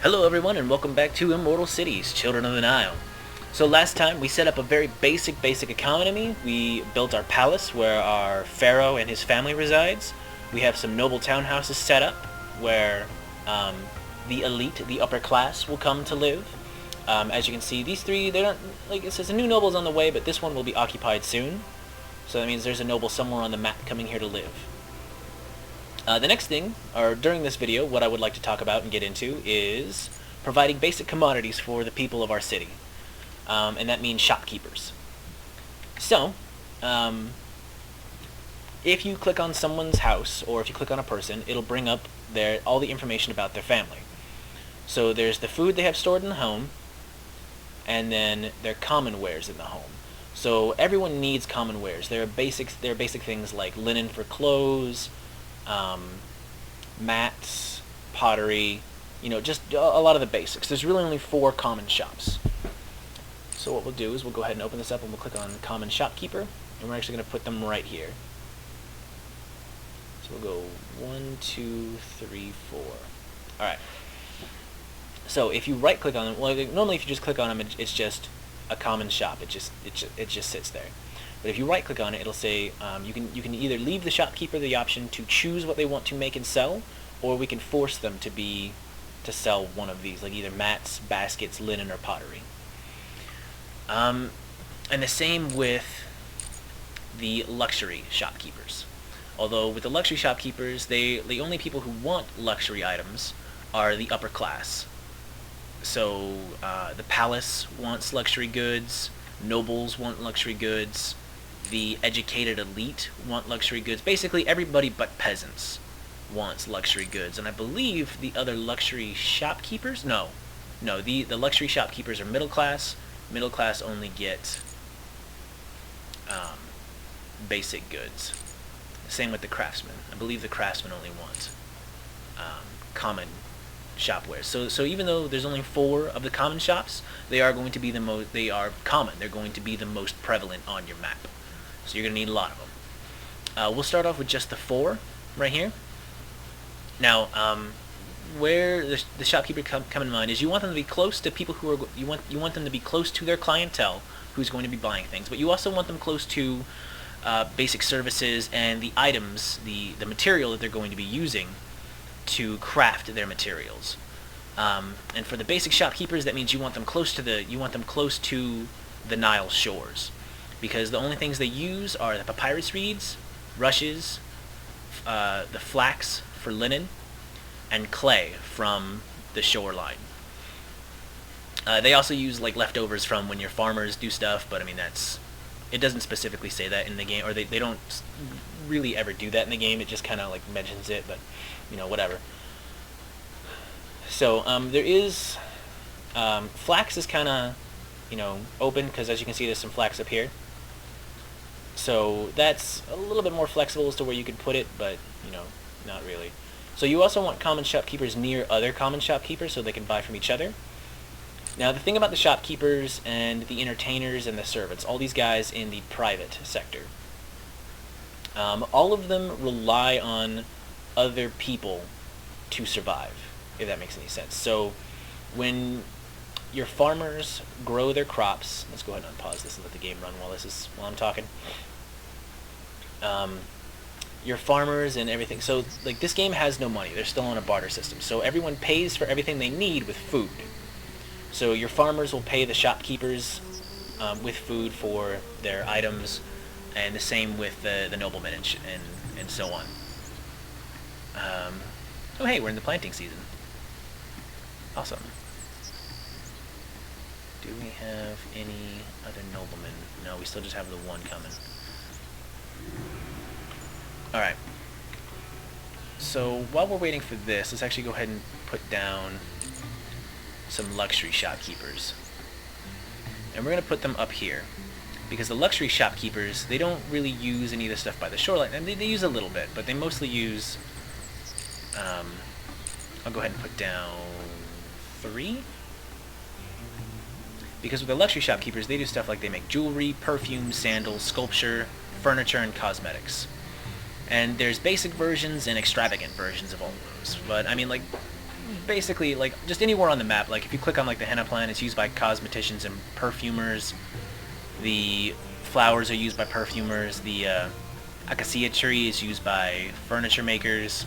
Hello everyone and welcome back to Immortal Cities, Children of the Nile. So last time we set up a very basic economy. We built our palace where our pharaoh and his family resides. We have some noble townhouses set up where the elite, the upper class, will come to live. As you can see, these three, they don't, like it says, a new noble's on the way, but this one will be occupied soon. So that means there's a noble somewhere on the map coming here to live. The next thing, or during this video, what I would like to talk about and get into is providing basic commodities for the people of our city. And that means shopkeepers. So, if you click on someone's house, or if you click on a person, it'll bring up all the information about their family. So there's the food they have stored in the home, and then their common wares in the home. So everyone needs common wares. There are basic things like linen for clothes, mats, pottery, just a lot of the basics. There's really only 4 common shops. So what we'll do is we'll go ahead and open this up and we'll click on Common Shopkeeper, and we're actually going to put them right here. So we'll go 1, 2, 3, 4. Alright. So if you right click on them, well, normally if you just click on them, it's just a common shop. It just sits there. But if you right click on it, it'll say you can either leave the shopkeeper the option to choose what they want to make and sell, or we can force them to sell one of these, like either mats, baskets, linen, or pottery. And the same with the luxury shopkeepers. Although with the luxury shopkeepers, the only people who want luxury items are the upper class. So the palace wants luxury goods, nobles want luxury goods, the educated elite want luxury goods. Basically, everybody but peasants wants luxury goods. And I believe the other luxury shopkeepers... No, the luxury shopkeepers are middle class. Middle class only get basic goods. Same with the craftsmen. I believe the craftsmen only want common shopware. So even though there's only 4 of the common shops, they are going to be they are common. They're going to be the most prevalent on your map. So you're going to need a lot of them. We'll start off with just the 4 right here. Now, where the shopkeeper come in mind is you want them to be close to people who are you want them to be close to their clientele who's going to be buying things, but you also want them close to basic services and the items, the material that they're going to be using to craft their materials. And for the basic shopkeepers, that means you want them close to the Nile shores, because the only things they use are the papyrus reeds, rushes, the flax for linen, and clay from the shoreline. They also use like leftovers from when your farmers do stuff, but I mean it doesn't specifically say that in the game, or they don't really ever do that in the game. It just kind of like mentions it, but whatever. So there is flax is kind of open, because as you can see, there's some flax up here. So that's a little bit more flexible as to where you could put it, but not really. So you also want common shopkeepers near other common shopkeepers so they can buy from each other. Now the thing about the shopkeepers and the entertainers and the servants, all these guys in the private sector, all of them rely on other people to survive, if that makes any sense. So when your farmers grow their crops, let's go ahead and unpause this and let the game run while I'm talking. Your farmers and everything. So like this game has no money. They're still on a barter system. So everyone pays for everything they need with food. So your farmers will pay the shopkeepers with food for their items, and the same with the noblemen and so on. Oh hey, we're in the planting season. Awesome. Do we have any other noblemen? No, we still just have the one coming. Alright. So while we're waiting for this, let's actually go ahead and put down some luxury shopkeepers. And we're going to put them up here, because the luxury shopkeepers, they don't really use any of the stuff by the shoreline. And they use a little bit, but they mostly use... I'll go ahead and put down 3. Because with the luxury shopkeepers, they do stuff like they make jewelry, perfume, sandals, sculpture, furniture, and cosmetics. And there's basic versions and extravagant versions of all of those. But, I mean, like, basically, like, just anywhere on the map. Like, if you click on, like, the henna plant, it's used by cosmeticians and perfumers. The flowers are used by perfumers. The acacia tree is used by furniture makers.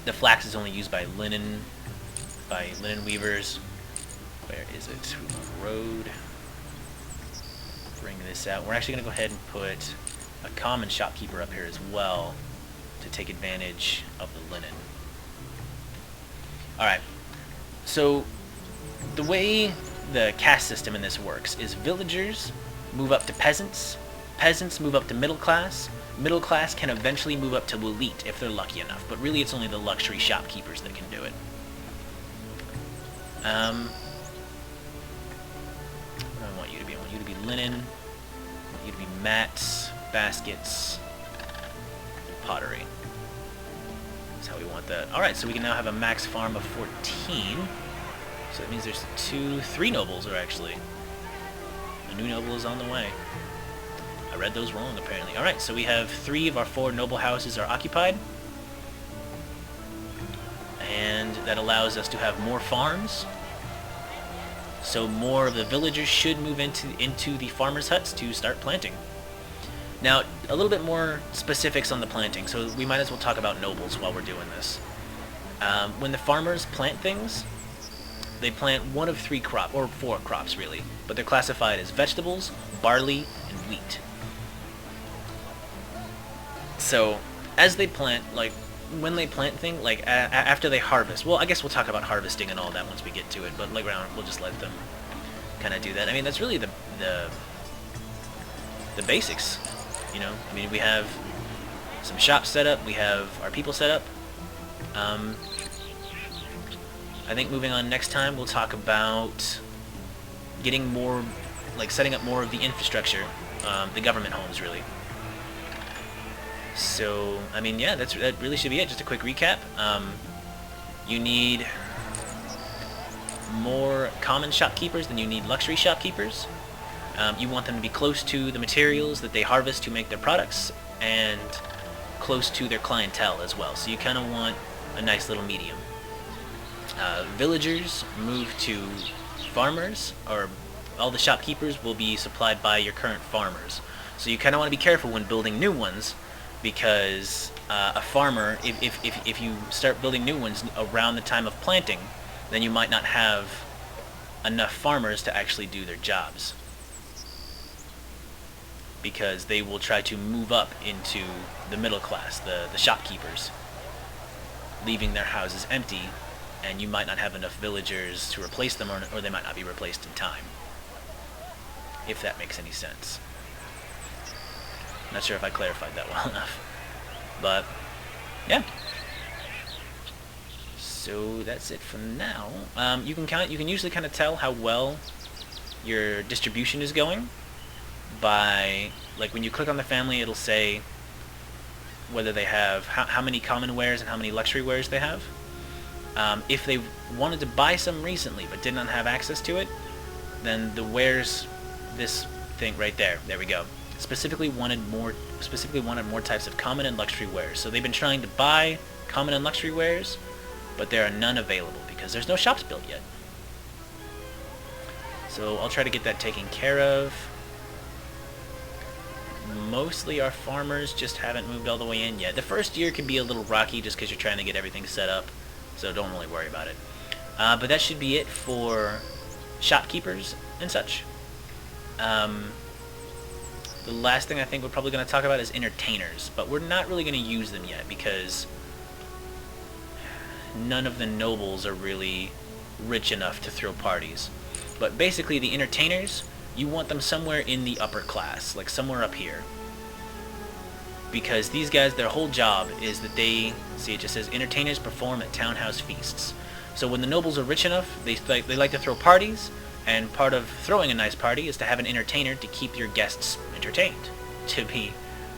The flax is only used by linen weavers. Where is it? Road. Bring this out. We're actually going to go ahead and put a common shopkeeper up here as well to take advantage of the linen. Alright, so the way the caste system in this works is villagers move up to peasants, peasants move up to middle class can eventually move up to elite if they're lucky enough, but really it's only the luxury shopkeepers that can do it. What do I want you to be? I want you to be linen, I want you to be mats, baskets, and pottery. That's how we want that. Alright, so we can now have a max farm of 14. So that means there's 3 nobles are actually. A new noble is on the way. I read those wrong apparently. Alright, so we have 3 of our 4 noble houses are occupied. And that allows us to have more farms. So more of the villagers should move into the farmers' huts to start planting. Now, a little bit more specifics on the planting, so we might as well talk about nobles while we're doing this. When the farmers plant things, they plant 1 of 3 crops, or 4 crops really, but they're classified as vegetables, barley, and wheat. So, as they plant, like, when they plant things, like, after they harvest, well, I guess we'll talk about harvesting and all that once we get to it, but like, we'll just let them kind of do that. I mean, that's really the basics. You know, I mean, we have some shops set up, we have our people set up. I think moving on next time, we'll talk about getting more, like setting up more of the infrastructure, the government homes, really. So, I mean, yeah, that really should be it. Just a quick recap. You need more common shopkeepers than you need luxury shopkeepers. You want them to be close to the materials that they harvest to make their products, and close to their clientele as well. So you kind of want a nice little medium. Villagers move to farmers, or all the shopkeepers will be supplied by your current farmers. So you kind of want to be careful when building new ones, because a farmer, if you start building new ones around the time of planting, then you might not have enough farmers to actually do their jobs, because they will try to move up into the middle class, the shopkeepers, leaving their houses empty, and you might not have enough villagers to replace them, or they might not be replaced in time, if that makes any sense. Not sure if I clarified that well enough, but yeah. So that's it for now. You can usually kind of tell how well your distribution is going by, like, when you click on the family, it'll say whether they have how many common wares and how many luxury wares they have. If they wanted to buy some recently but did not have access to it, then the wares, this thing right there we go, specifically wanted more types of common and luxury wares. So they've been trying to buy common and luxury wares, but there are none available because there's no shops built yet. So I'll try to get that taken care of. Mostly our farmers just haven't moved all the way in yet. The first year can be a little rocky just because you're trying to get everything set up, so don't really worry about it. But that should be it for shopkeepers and such. The last thing I think we're probably going to talk about is entertainers, but we're not really going to use them yet because none of the nobles are really rich enough to throw parties. But basically the entertainers, you want them somewhere in the upper class, like somewhere up here. Because these guys, their whole job is that they, see, it just says entertainers perform at townhouse feasts. So when the nobles are rich enough, they like to throw parties, and part of throwing a nice party is to have an entertainer to keep your guests entertained, to be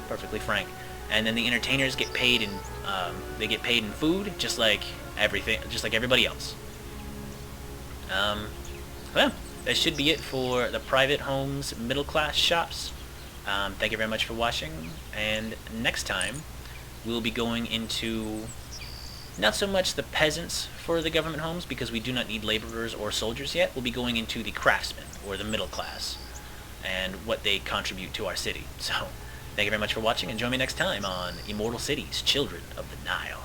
perfectly frank. And then the entertainers get paid in food, just like everybody else. Well, that should be it for the private homes middle class shops. Thank you very much for watching, and next time we'll be going into Not so much the peasants for the government homes, because we do not need laborers or soldiers yet. We'll be going into the craftsmen, or the middle class, and what they contribute to our city. So, thank you very much for watching, and join me next time on Immortal Cities, Children of the Nile.